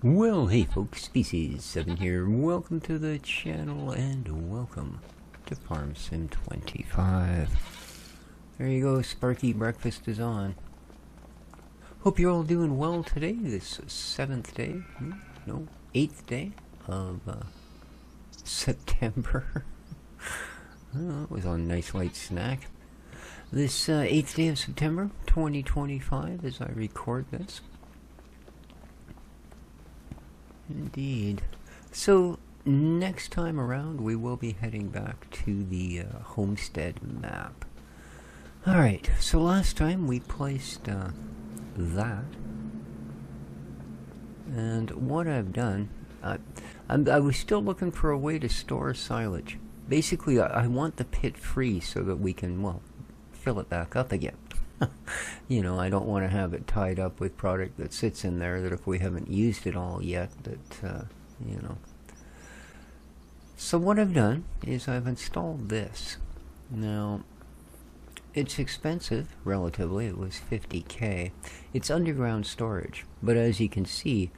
Well, hey folks, Species7 here. Welcome to the channel and welcome to Farm Sim 25. There you go, Sparky breakfast is on. Hope you're all doing well today, this 7th day, no, 8th day of September. It was on a nice light snack. This 8th day of September 2025 as I record this. Indeed. So, next time around, we will be heading back to the homestead map. Alright, so last time we placed that. And what I've done, I was still looking for a way to store silage. Basically, I want the pit free so that we can, well, fill it back up again. You know, I don't want to have it tied up with product that sits in there that if we haven't used it all yet, that, you know. So what I've done is I've installed this. Now, it's expensive, relatively. It was $50K. It's underground storage, but as you can see,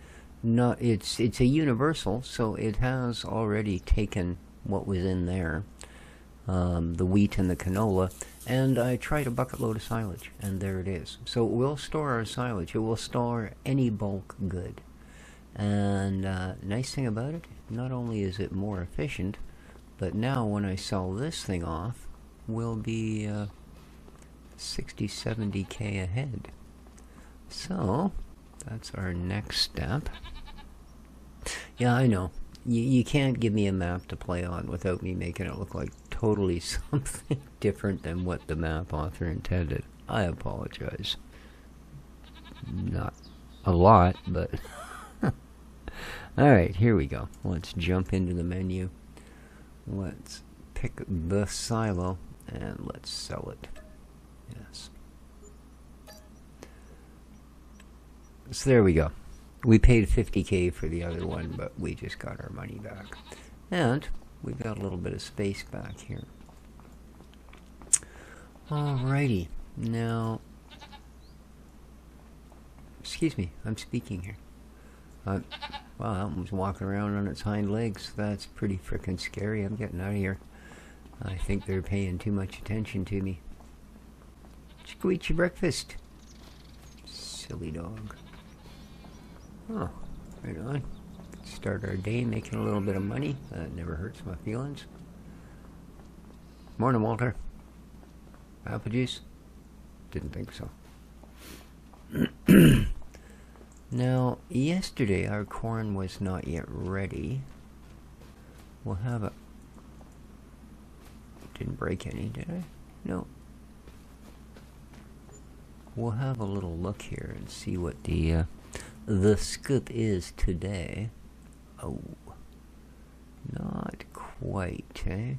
it's a universal, so it has already taken what was in there. The wheat and the canola, and I tried a bucket load of silage, and there it is. So it will store our silage. It will store any bulk good. And nice thing about it, not only is it more efficient, but now when I sell this thing off, we'll be 60-70K ahead. So that's our next step. Yeah, I know. You can't give me a map to play on without me making it look like totally something different than what the map author intended. I apologize. Not a lot, but... Alright, here we go. Let's jump into the menu. Let's pick the silo, and let's sell it. Yes. So there we go. We paid $50K for the other one, but we just got our money back. And we've got a little bit of space back here. Alrighty. Now, excuse me, I'm speaking here. Wow, that one's walking around on its hind legs. That's pretty frickin' scary. I'm getting out of here. I think they're paying too much attention to me. Did you go eat your breakfast? Silly dog. Oh, right on. Start our day making a little bit of money. That never hurts my feelings. Morning, Walter. Apple juice? Didn't think so. Now, yesterday our corn was not yet ready. We'll have a... Didn't break any, did I? No. We'll have a little look here and see what the scoop is today. Oh, not quite, eh?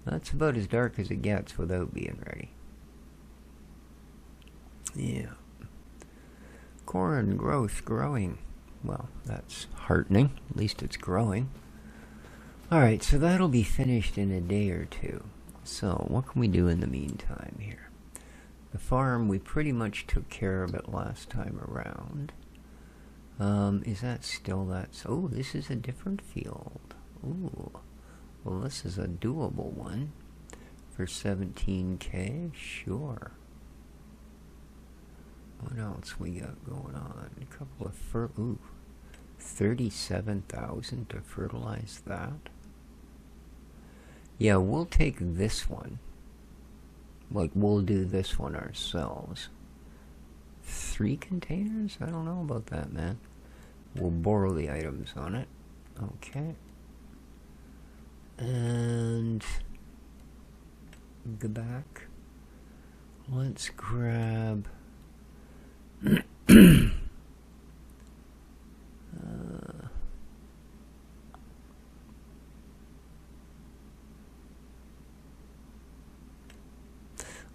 That's about as dark as it gets without being ready. Yeah. Corn growth growing. Well, that's heartening. At least it's growing. Alright, so that'll be finished in a day or two. So, what can we do in the meantime here? The farm, we pretty much took care of it last time around. Is that still that? Oh, this is a different field. Ooh. Well, this is a doable one. For 17K? Sure. What else we got going on? A couple of ooh. 37,000 to fertilize that. Yeah, we'll take this one. Like, we'll do this one ourselves. 3 containers? I don't know about that, man. We'll borrow the items on it. Okay. And... go back. Let's grab...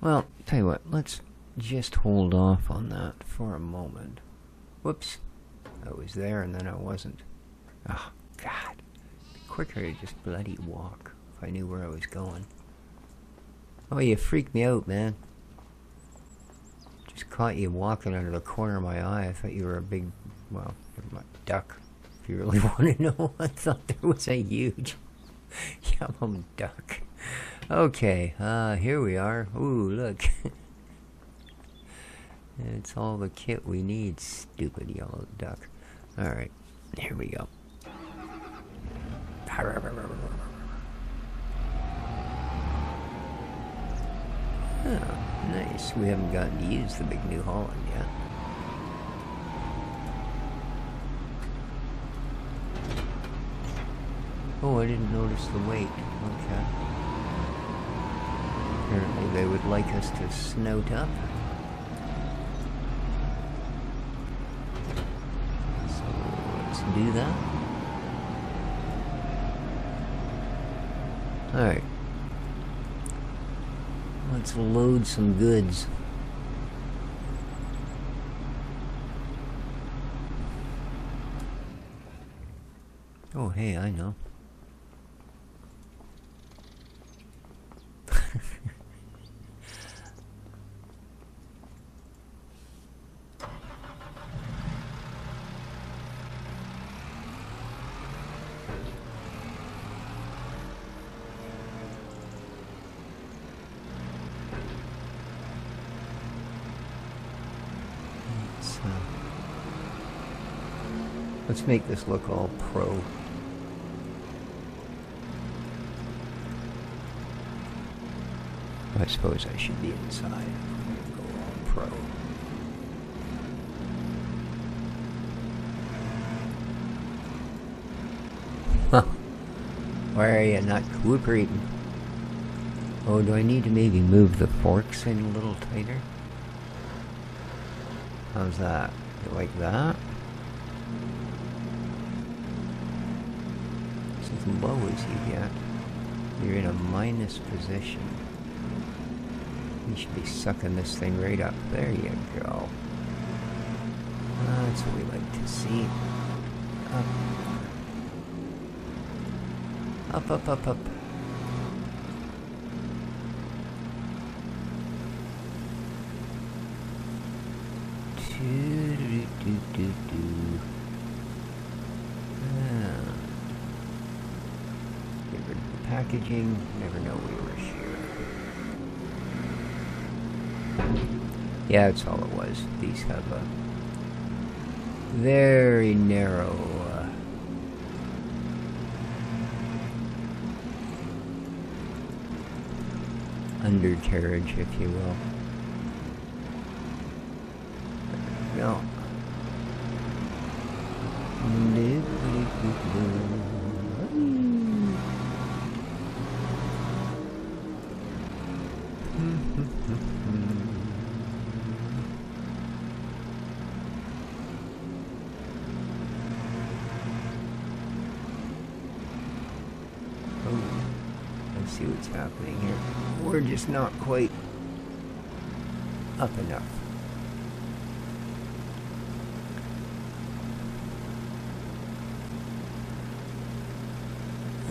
well, tell you what, let's just hold off on that for a moment. Whoops. I was there and then I wasn't. Oh, God. It'd be quicker to just bloody walk if I knew where I was going. Oh, you freaked me out, man. Just caught you walking under the corner of my eye. I thought you were a big, well, My duck. If you really want to know, I thought there was a huge yellow duck. Okay, here we are. Ooh, look. It's all the kit we need, stupid yellow duck. Alright, here we go. Oh, nice. We haven't gotten to use the big New Holland yet. Oh, I didn't notice the weight. Okay. Apparently they would like us to snout up. So let's do that. Alright. Let's load some goods. Oh, hey, I know. Let's make this look all pro. I suppose I should be inside. I'm gonna go all pro. Huh. Why are you not cooperating? Oh, do I need to maybe move the forks in a little tighter? How's that? You like that? It's as low as you get. You're in a minus position. You should be sucking this thing right up. There you go. That's what we like to see. Up. Up, up, up, up. Get rid of the packaging. Never know we were here. Yeah, that's all it was. These have a very narrow undercarriage, if you will. No. See what's happening here. We're just not quite up enough.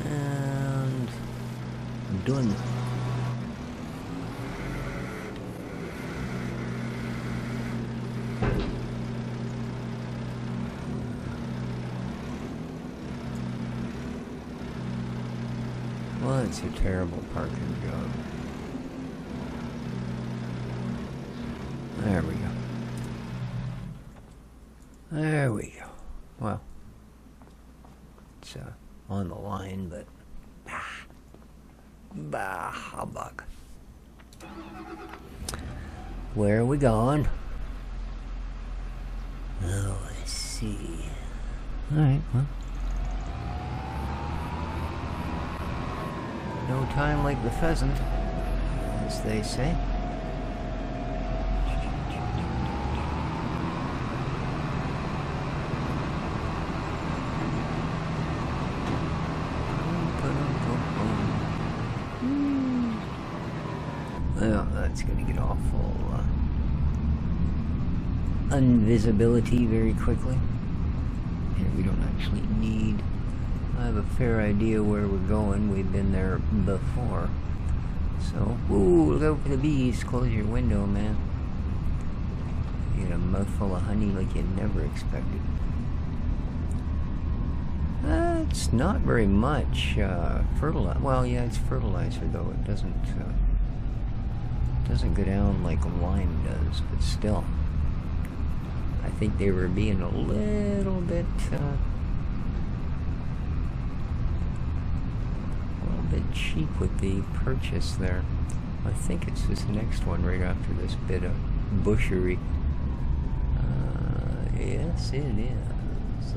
And done. Well, it's a terrible parking job. There we go. There we go. Well, it's on the line, but bah, humbug. Where are we going? Oh, let's see. All right, well. No time like the pheasant, as they say. Well, that's going to get awful invisibility very quickly. Here, we don't actually need... I have a fair idea where we're going. We've been there before. So, ooh, look out for the bees. Close your window, man. You get a mouthful of honey like you never expected. It's not very much fertilizer. Well, yeah, it's fertilizer though. It doesn't go down like lime does, but still, I think they were being a little bit cheap with the purchase there. I think it's this next one right after this bit of bushery. Yes, it is.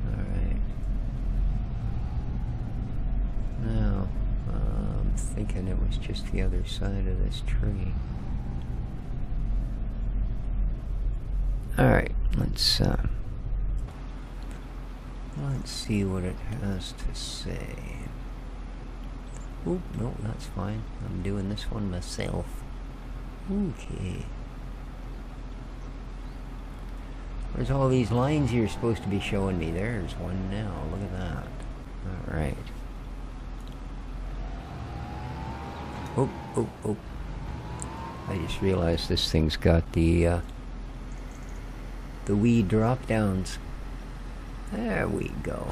Alright. Now, I'm thinking it was just the other side of this tree. Alright, let's see what it has to say. Oh, no, that's fine. I'm doing this one myself. Okay. Where's all these lines you're supposed to be showing me? There's one now. Look at that. Alright. Oh. I just realized this thing's got the wee drop downs. There we go.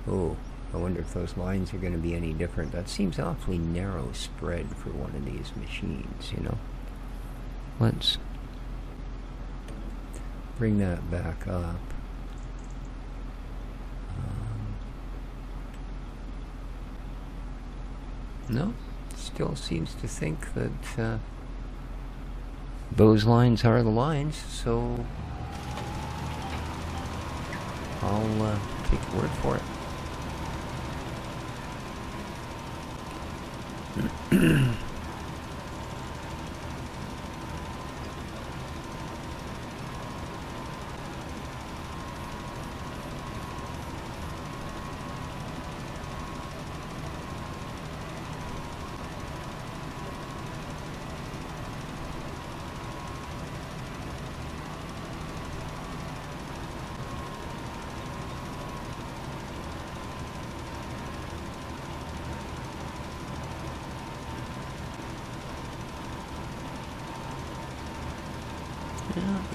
Oh, I wonder if those lines are going to be any different. That seems awfully narrow spread for one of these machines, you know. Let's bring that back up. No, still seems to think that those lines are the lines, so I'll take your word for it.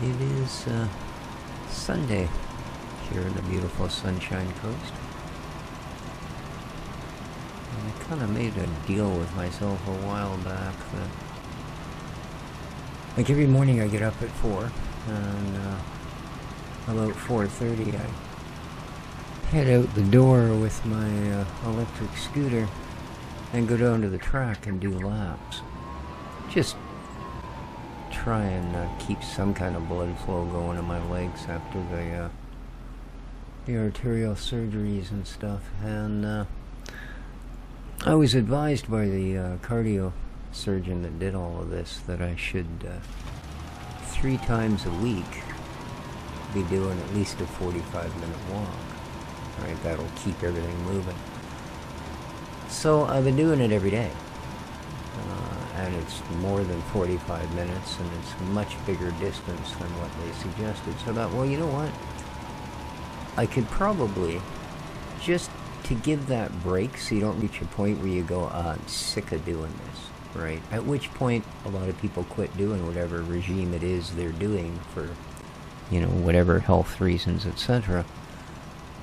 It is Sunday here in the beautiful Sunshine Coast. And I kind of made a deal with myself a while back that, like, every morning I get up at 4, and about 4:30 I head out the door with my electric scooter and go down to the track and do laps. Just try and keep some kind of blood flow going in my legs after the arterial surgeries and stuff. And I was advised by the cardio surgeon that did all of this that I should 3 times a week be doing at least a 45-minute walk. Right, that'll keep everything moving. So I've been doing it every day. And it's more than 45 minutes, and it's a much bigger distance than what they suggested. So I thought, well, you know what? I could probably, just to give that break so you don't reach a point where you go, I'm sick of doing this, right? At which point, a lot of people quit doing whatever regime it is they're doing for, you know, whatever health reasons, etc.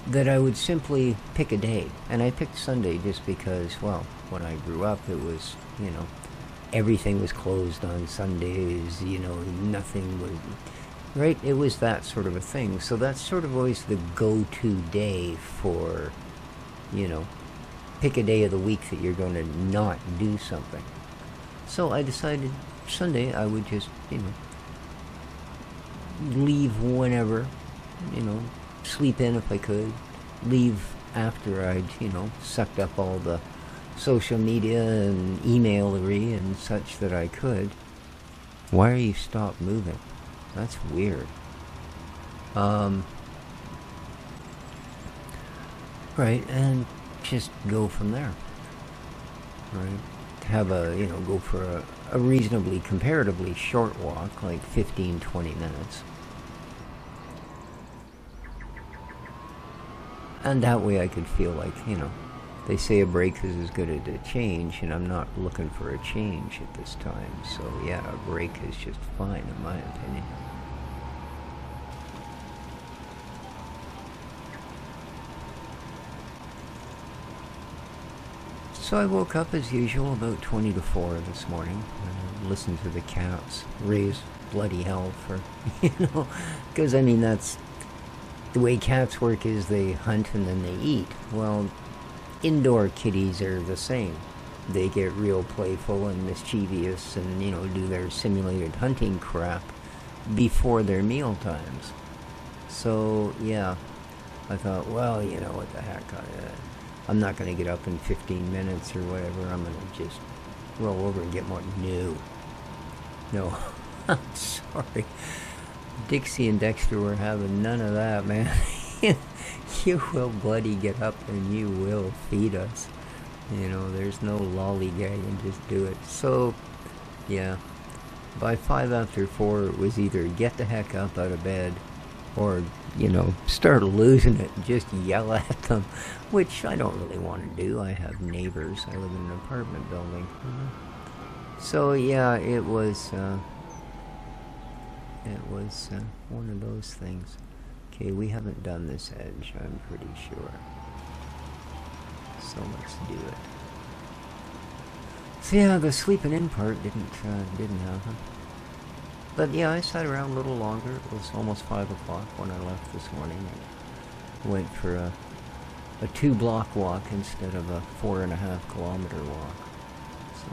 That I would simply pick a day. And I picked Sunday just because, well, when I grew up, it was, you know, everything was closed on Sundays, you know, nothing was, right? It was that sort of a thing. So that's sort of always the go-to day for, you know, pick a day of the week that you're going to not do something. So I decided Sunday I would just, you know, leave whenever, you know, sleep in if I could, leave after I'd, you know, sucked up all the social media and emailery and such that I could. Why are you stopped moving? That's weird. Right, and just go from there. Right, have a, you know, go for a reasonably, comparatively short walk, like 15-20 minutes. And that way I could feel like, you know, they say a break is as good as a change, and I'm not looking for a change at this time. So yeah, a break is just fine in my opinion. So I woke up as usual about 20 to 4 this morning. Listened to the cats raise bloody hell for, because I mean that's the way cats work, is they hunt and then they eat. Well, indoor kitties are the same. They get real playful and mischievous and, do their simulated hunting crap before their meal times. So, yeah, I thought, well, what the heck, I'm not going to get up in 15 minutes or whatever. I'm going to just roll over and get more. No, I'm sorry. Dixie and Dexter were having none of that, man. You will bloody get up and you will feed us. There's no lollygagging, just do it. So, yeah, by 5 after 4, it was either get the heck up out of bed or, start losing it and just yell at them, which I don't really want to do. I have neighbors. I live in an apartment building. So, yeah, it was one of those things. Okay, we haven't done this edge, I'm pretty sure. So let's do it. So yeah, the sleeping in part didn't happen. But yeah, I sat around a little longer. It was almost 5 o'clock when I left this morning. I went for a 2-block walk instead of a 4.5-kilometer walk. So,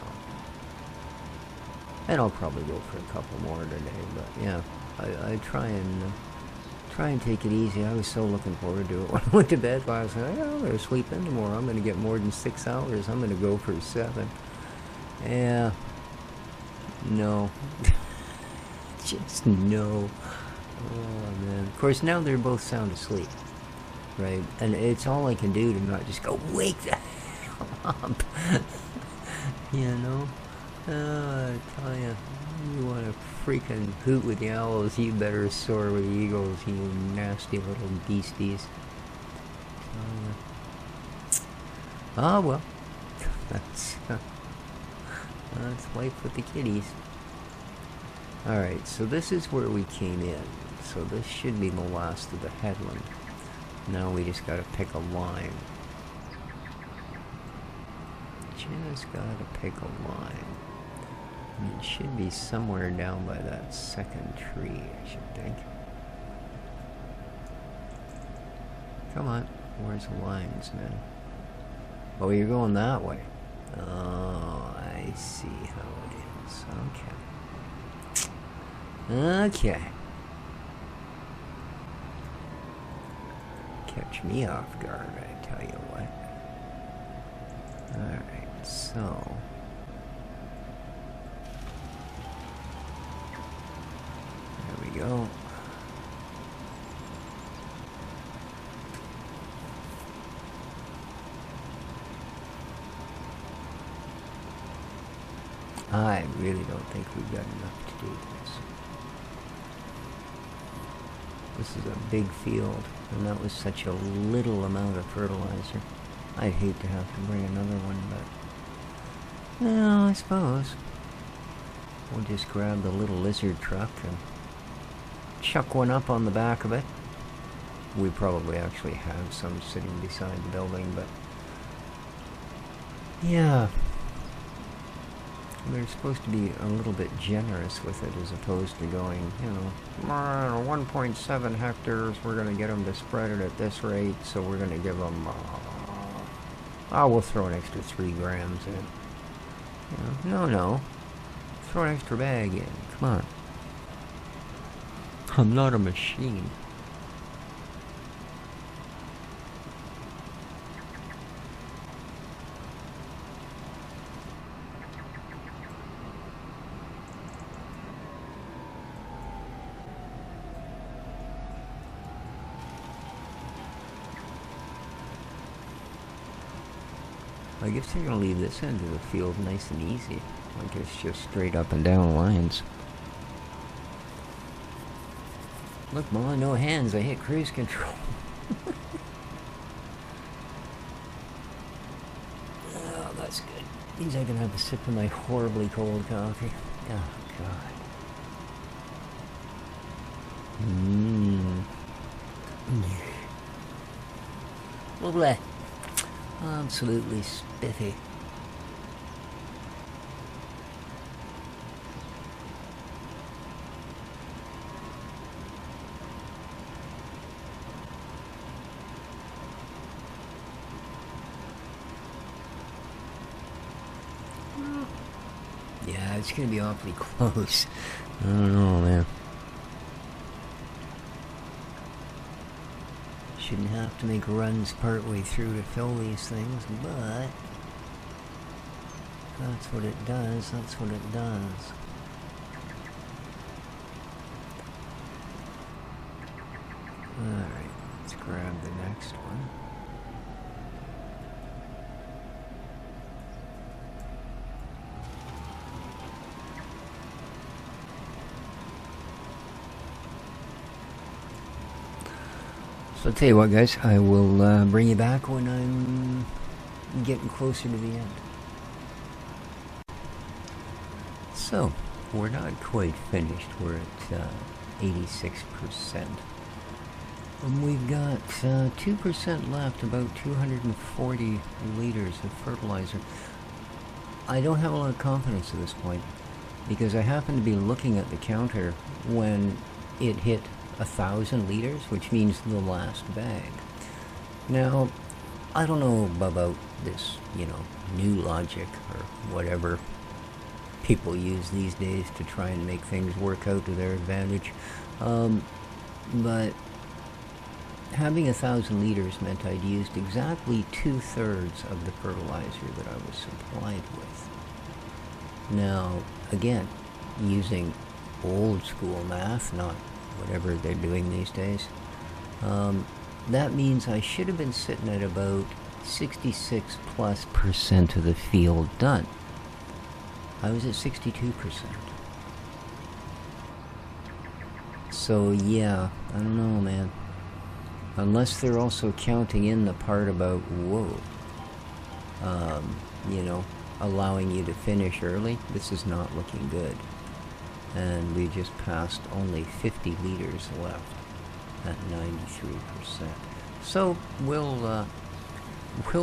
and I'll probably go for a couple more today. But yeah, I try and take it easy. I was so looking forward to it when I went to bed last night. I'm going to sleep in tomorrow. I'm going to get more than 6 hours. I'm going to go for 7. Yeah. No. Just no. Oh, man. Of course, now they're both sound asleep. Right? And it's all I can do to not just go, wake the hell up. I tell you. You want to freaking hoot with the owls, you better soar with the eagles, you nasty little beasties. Well. That's life with the kitties. Alright, so this is where we came in. So this should be the last of the headland. Now we just gotta pick a line. Just gotta pick a line. It should be somewhere down by that second tree, I should think. Come on, where's the lines, man? Oh, you're going that way. Oh, I see how it is. Okay. Catch me off guard, I tell you what. Alright, so... there we go. I really don't think we've got enough to do this. This is a big field, and that was such a little amount of fertilizer. I'd hate to have to bring another one, but... well, I suppose. We'll just grab the little lizard truck and chuck one up on the back of it. We probably actually have some sitting beside the building, but... yeah. They're supposed to be a little bit generous with it as opposed to going, 1.7 hectares, we're going to get them to spread it at this rate, so we're going to give them, we'll throw an extra 3 grams in. No. Throw an extra bag in. Come on. I'm not a machine. I guess they're going to leave this end of the field nice and easy. Like it's just straight up and down lines. Look, Mom, no hands. I hit cruise control. Oh, that's good. Means I can have a sip of my horribly cold coffee. Oh, God. Lovely. Absolutely spiffy. Yeah, it's gonna be awfully close. I don't know, man. Shouldn't have to make runs partway through to fill these things, but that's what it does. That's what it does. Alright, let's grab the next one. So I'll tell you what, guys, I will bring you back when I'm getting closer to the end. So, we're not quite finished. We're at 86%. And we've got 2% left, about 240 liters of fertilizer. I don't have a lot of confidence at this point, because I happen to be looking at the counter when it hit 1,000 liters, which means the last bag. Now, I don't know about this, new logic or whatever people use these days to try and make things work out to their advantage. But having 1,000 liters meant I'd used exactly 2/3 of the fertilizer that I was supplied with. Now, again, using old school math, not whatever they're doing these days, that means I should have been sitting at about 66+% of the field done. I was at 62%. So yeah, I don't know, man. Unless they're also counting in the part about, whoa, allowing you to finish early, this is not looking good. And we just passed only 50 liters left at 93%. So we'll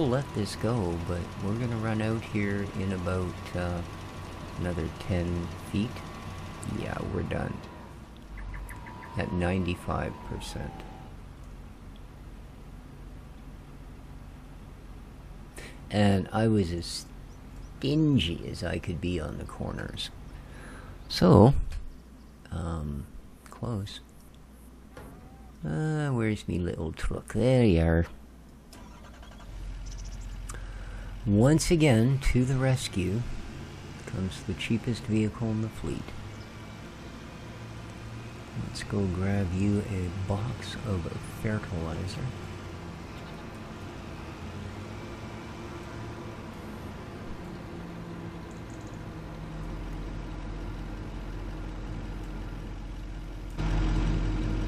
let this go, but we're gonna run out here in about another 10 feet. Yeah, we're done at 95%. And I was as stingy as I could be on the corners. So, close. Where's me little truck? There you are. Once again, to the rescue comes the cheapest vehicle in the fleet. Let's go grab you a box of fertilizer.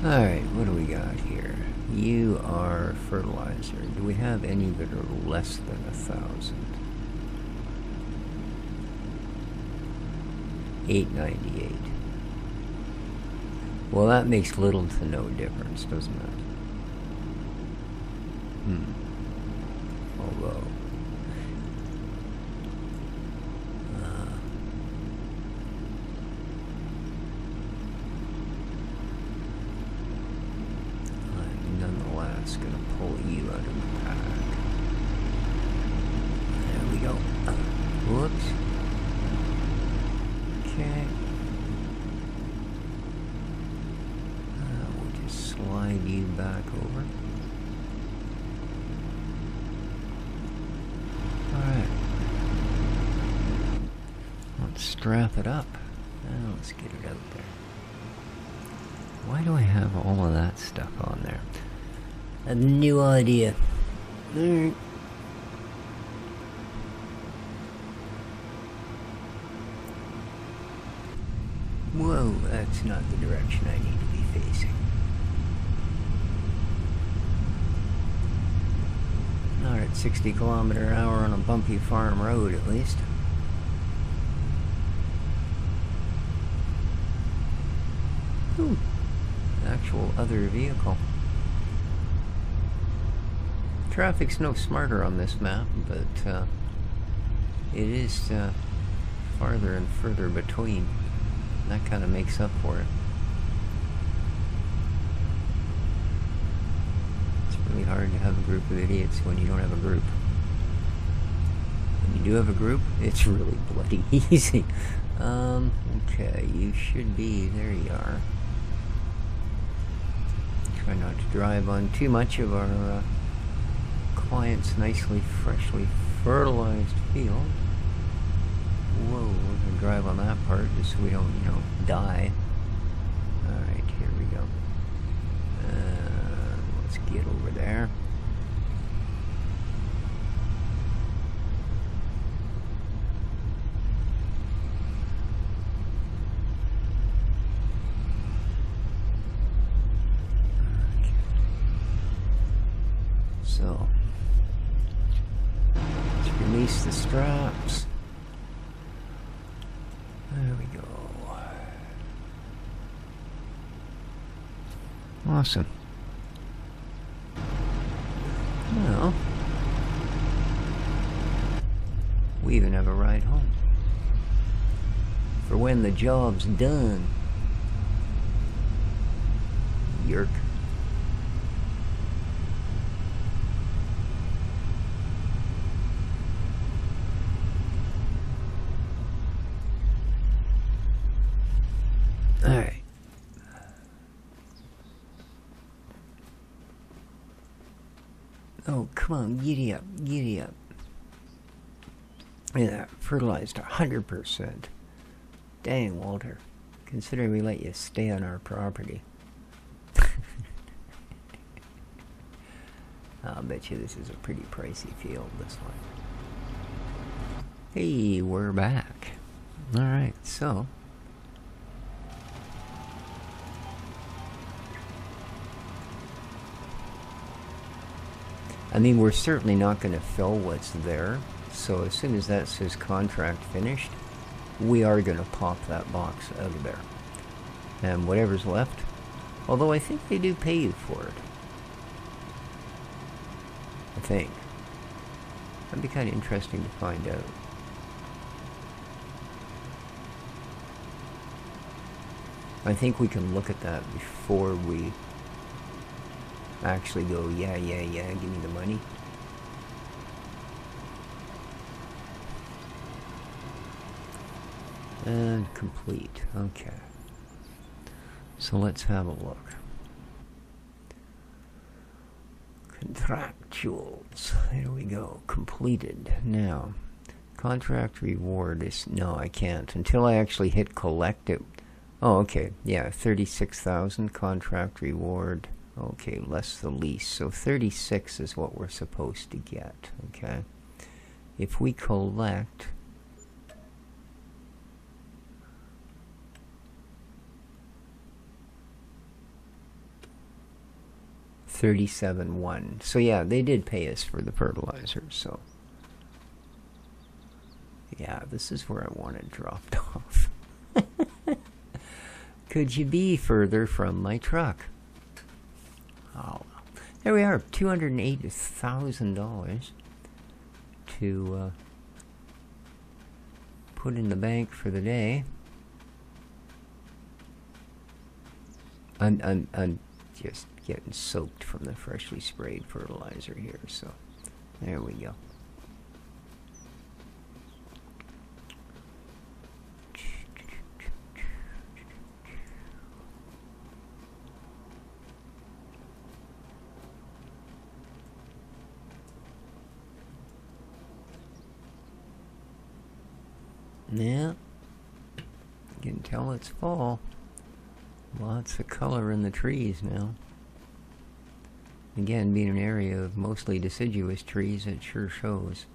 Alright, what do we got here? You are fertilizer. Do we have any that are less than 1,000? 898. Well, that makes little to no difference, doesn't it? Although... nonetheless going to pull you out of the pack. There we go. Whoops. Okay. We'll just slide you back over. Alright. Let's strap it up. Now let's get it out there. Why do I have all of that stuff on there? I have no idea. Alright. Whoa, that's not the direction I need to be facing. Not at 60 km/h on a bumpy farm road, at least. Ooh, actual other vehicle. Traffic's no smarter on this map, but it is farther and further between. That kind of makes up for it. It's really hard to have a group of idiots when you don't have a group. You do have a group? It's really bloody easy. Okay, you should be. There you are. Try not to drive on too much of our client's nicely, freshly fertilized field. Whoa, we're going to drive on that part just so we don't, you know, die. Alright, here we go. Let's get over there. So, let's release the straps. There we go. Awesome. Well, we even have a ride home. For when the job's done. Yerk. Alright. Oh, come on, giddy up, giddy up. Yeah, fertilized 100%. Dang, Walter. Considering we let you stay on our property. I'll bet you this is a pretty pricey field, this one. Hey, we're back. Alright, so... I mean, we're certainly not going to fill what's there, so as soon as that says contract finished, we are going to pop that box out of there. And whatever's left, although I think they do pay you for it. I think. That'd be kind of interesting to find out. I think we can look at that before we actually go, yeah, give me the money. And complete. Okay. So let's have a look. Contractuals. There we go. Completed. Now, contract reward is... No, I can't. Until I actually hit collect it. Oh, okay. Yeah, 36,000 contract reward. Okay, less the lease. So 36 is what we're supposed to get, okay? If we collect... $37,100. So yeah, they did pay us for the fertilizer, so... Yeah, this is where I want it dropped off. Could you be further from my truck? Oh, there we are, $280,000 to put in the bank for the day. I'm just getting soaked from the freshly sprayed fertilizer here, so there we go. Yeah, you can tell it's fall. Lots of color in the trees now. Again, being an area of mostly deciduous trees, it sure shows.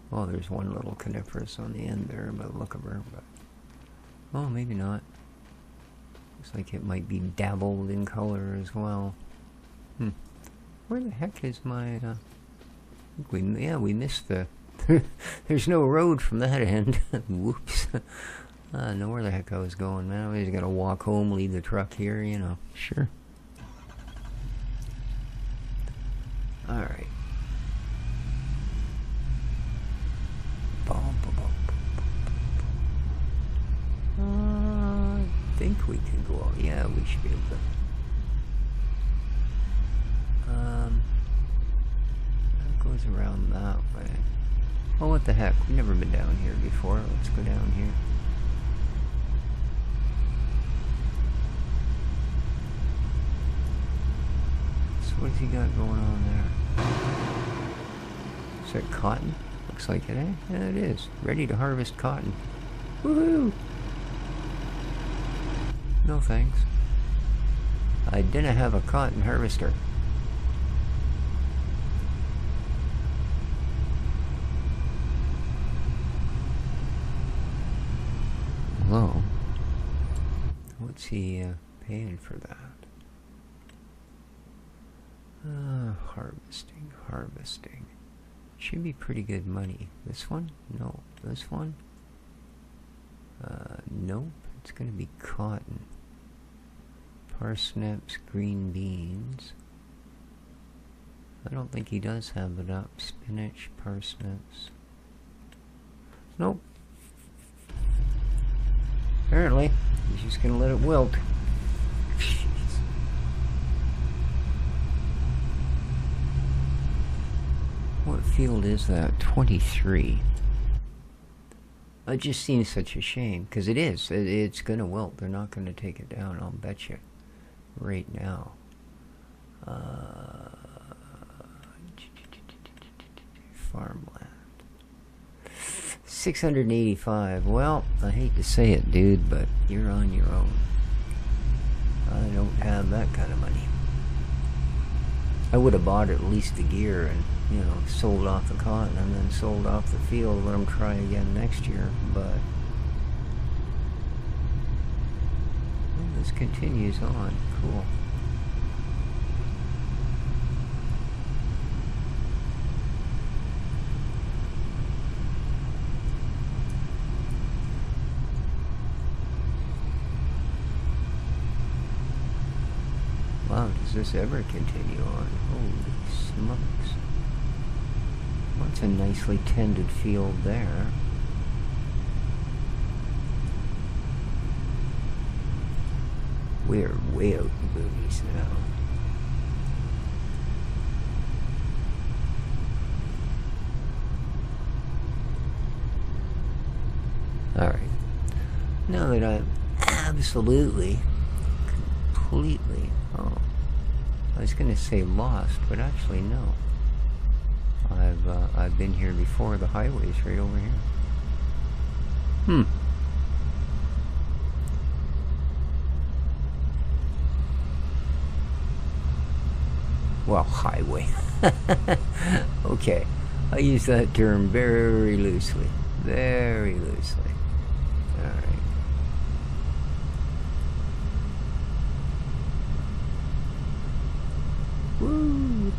Oh, there's one little coniferous on the end there by the look of her, but... Oh, maybe not. Looks like it might be dabbled in color as well. Where the heck is my... I think we missed the... There's no road from that end. Whoops. I know where the heck I was going, man. I was gonna walk home, leave the truck here, you know. Sure. Alright. I think we can go out. Yeah, we should be able to. That goes around that way. Well, what the heck? We've never been down here before. Let's go down here. So what's he got going on there? Is that cotton? Looks like it, eh? Yeah, it is. Ready to harvest cotton. Woohoo! No thanks. I didn't have a cotton harvester. Hello. What's he paying for that? Harvesting. Should be pretty good money. This one? No. This one? Nope. It's gonna be cotton. Parsnips, green beans. I don't think he does have it up. Spinach, parsnips. Nope. Apparently, he's just gonna let it wilt. What field is that? 23. It just seems such a shame, because it is. It's gonna wilt. They're not gonna take it down, I'll bet you. Right now. Farmland. 685. Well, I hate to say it, dude, but you're on your own. I don't have that kind of money. I would have bought at least the gear and, you know, sold off the cotton and then sold off the field, let them try again next year, but well, this continues on. Cool. Wow, does this ever continue on? Holy smokes. That's a nicely tended field there. We're way out in the boonies now. Alright. Now that I'm absolutely, completely, I was going to say lost, but actually no. I've been here before. The highway's right over here. Well, highway. Okay. I use that term very loosely. Very loosely. Alright. Woo!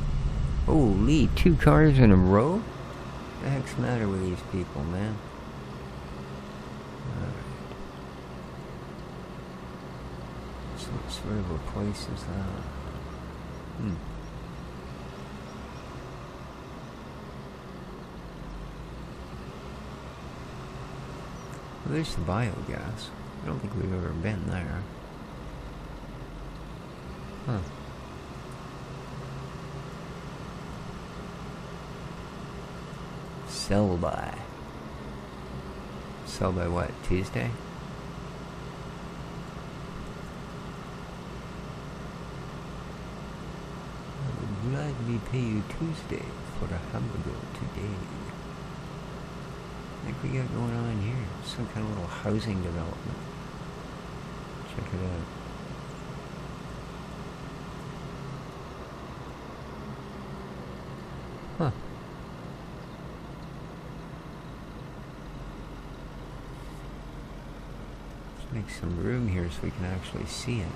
Holy, 2 cars in a row? What the heck's the matter with these people, man? Alright. So what sort of a place is that? Well, there's the biogas. I don't think we've ever been there. Huh. Sell by. Sell by what? Tuesday? I would gladly pay you Tuesday for a hamburger today. What we got going on here? Some kind of little housing development. Check it out. Huh. Let's make some room here so we can actually see it.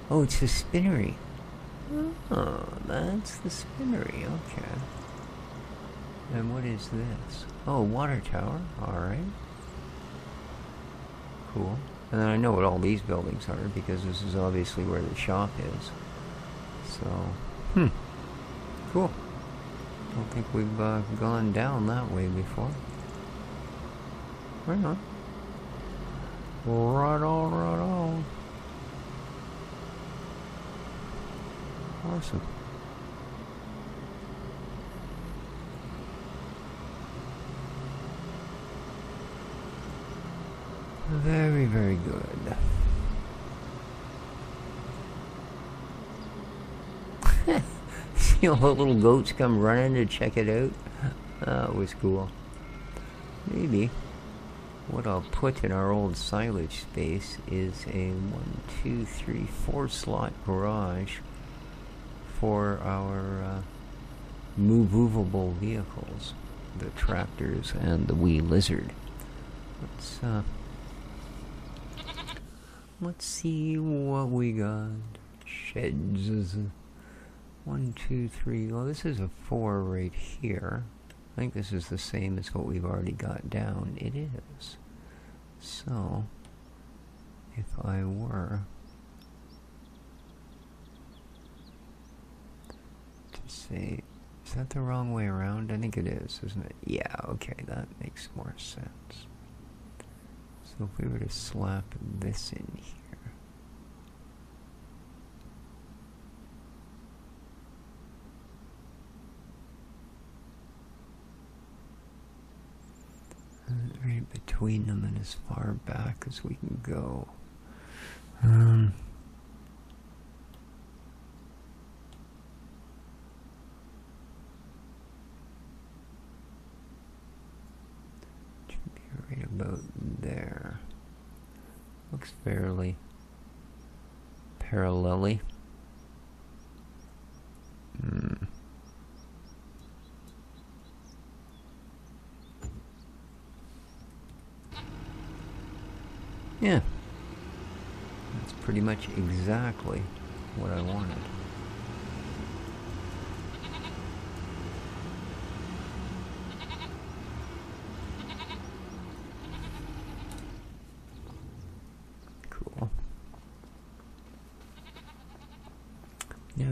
Oh, it's a spinnery. Oh, that's the spinnery, okay. And what is this? Oh, water tower, alright. Cool. And then I know what all these buildings are, because this is obviously where the shop is. So, cool. Don't think we've gone down that way before. Right on. Right on, right on. Awesome. Very, very good. See all the little goats come running to check it out? That was cool. Maybe what I'll put in our old silage space is a 1, 2, 3, 4 slot garage for our movable vehicles, the tractors and the wee lizard. Let's see what we got. Sheds. 1, 2, 3. Well, this is a 4 right here. I think this is the same as what we've already got down. It is. So, if I were to say, is that the wrong way around? I think it is, isn't it? Yeah, okay, that makes more sense. So if we were to slap this in here. Right between them and as far back as we can go. Should be right about there. Looks fairly parallel-y. Yeah, that's pretty much exactly what I wanted. Cool. Now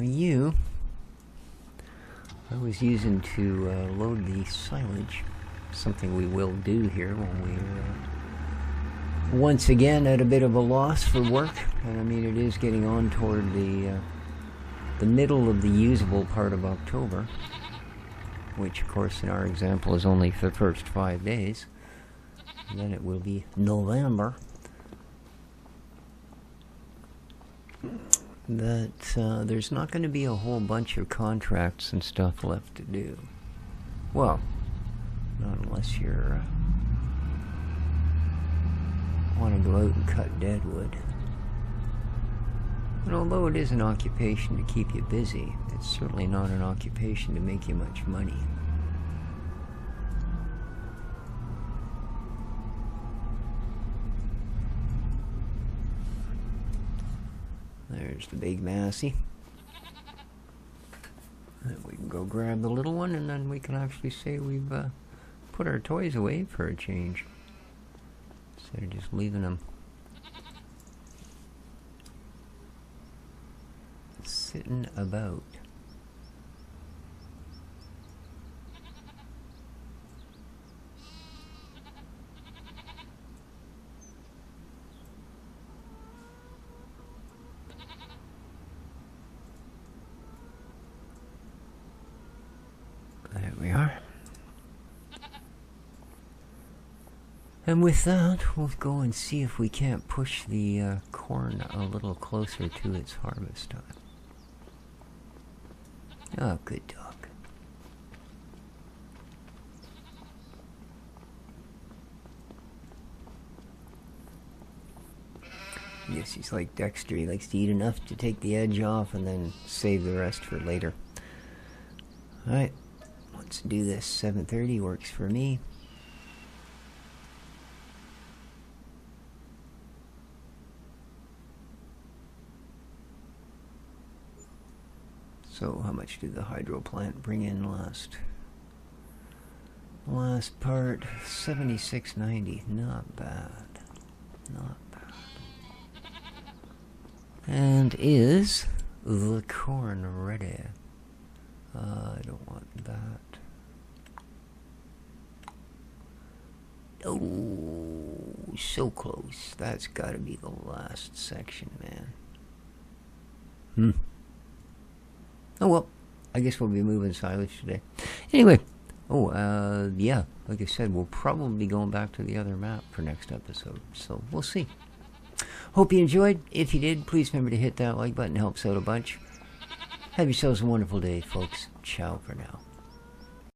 I was using to load the silage, something we will do here when we're once again at a bit of a loss for work. And I mean, it is getting on toward the middle of the usable part of October, which of course in our example is only for the first 5 days, and then it will be November. That there's not going to be a whole bunch of contracts and stuff left to do. Well, not unless you're want to go out and cut deadwood. And although it is an occupation to keep you busy, it's certainly not an occupation to make you much money. There's the big Massey. And we can go grab the little one, and then we can actually say we've put our toys away for a change. Instead of just leaving them sitting about. There we are. And with that, we'll go and see if we can't push the corn a little closer to its harvest time. Oh, good dog. Yes, he's like Dexter. He likes to eat enough to take the edge off and then save the rest for later. Alright, let's do this. 7:30 works for me. So how much did the hydro plant bring in last part? 76.90. Not bad. Not bad. And is the corn ready? I don't want that. Oh, so close. That's got to be the last section, man. Oh well, I guess we'll be moving silage today. Anyway, Oh, yeah, like I said, we'll probably be going back to the other map for next episode, so we'll see. Hope you enjoyed. If you did, please remember to hit that like button. It helps out a bunch. Have yourselves a wonderful day, folks. Ciao for now.